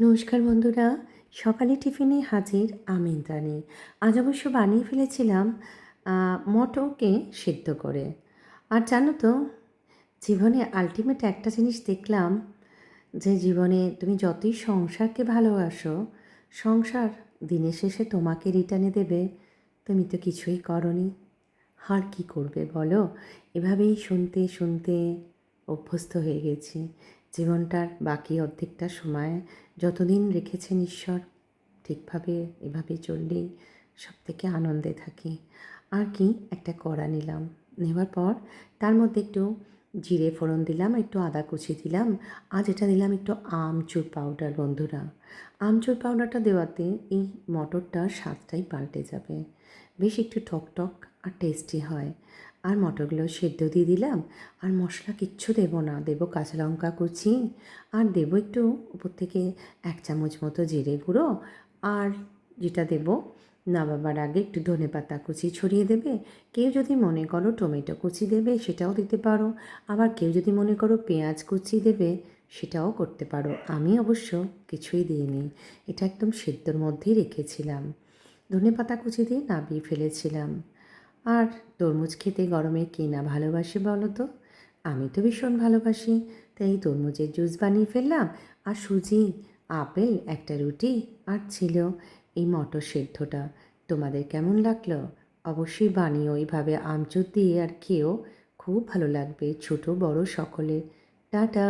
নমস্কার বন্ধুরা, সকালে টিফিনে হাজির আমি ইন্দ্রাণী। আজ অবশ্য বানিয়ে ফেলেছিলাম মটরকে সিদ্ধ করে। আর জানো তো, জীবনে আল্টিমেট একটা জিনিস দেখলাম যে জীবনে তুমি যতই সংসারকে ভালোবাসো, সংসার দিনের শেষে তোমাকে রিটার্নে দেবে তুমি তো কিছুই করনি। আর কী করবে বলো? এভাবেই শুনতে শুনতে অভ্যস্ত হয়ে গেছি। জীবনটার বাকি অর্ধেকটা সময় যতদিন রেখেছেন ঈশ্বর, ঠিকভাবে এভাবে চললেই সবথেকে আনন্দে থাকি। আর কি একটা কড়া নিলাম, নেওয়ার পর তার মধ্যে একটু জিরে ফোড়ন দিলাম, একটু আদা কুচি দিলাম, আর যেটা দিলাম একটু আমচুর পাউডার। বন্ধুরা, আমচুর পাউডারটা দেওয়াতে এই মটরটার স্বাদটাই পাল্টে যাবে, বেশ একটু টক টক আর টেস্টি হয়। আর মটরগুলো সেদ্ধ দিয়ে দিলাম, আর মশলা কিচ্ছু দেবো না, দেবো কাঁচা লঙ্কা কুচি, আর দেবো একটু উপর থেকে 1 চামচ মতো জিরে গুঁড়ো, আর যেটা দেবো নামাবার আগে একটু ধনেপাতা কুচি ছড়িয়ে দেবে। কেউ যদি মনে করো টমেটো কুচি দেবে সেটাও দিতে পারো, আবার কেউ যদি মনে করো পেঁয়াজ কুচি দেবে সেটাও করতে পারো। আমি অবশ্য কিছুই দিইনি, এটা একদম সেদ্ধর মধ্যেই রেখেছিলাম। ধনেপাতা কুচি দিয়ে নামিয়ে ফেলেছিলাম। আর তরমুজ খেতে গরমে কে না ভালোবাসে বলো তো? আমি তো ভীষণ ভালোবাসি, তাই তরমুজের জুস বানিয়ে ফেললাম। আর সুজি, আপেল, একটা রুটি, আর ছিল এই মটর সেদ্ধটা। তোমাদের কেমন লাগলো? অবশ্যই বানিও এইভাবে আমচুর দিয়ে, আর খেয়েও খুব ভালো লাগবে, ছোট বড় সকলে। টাটা।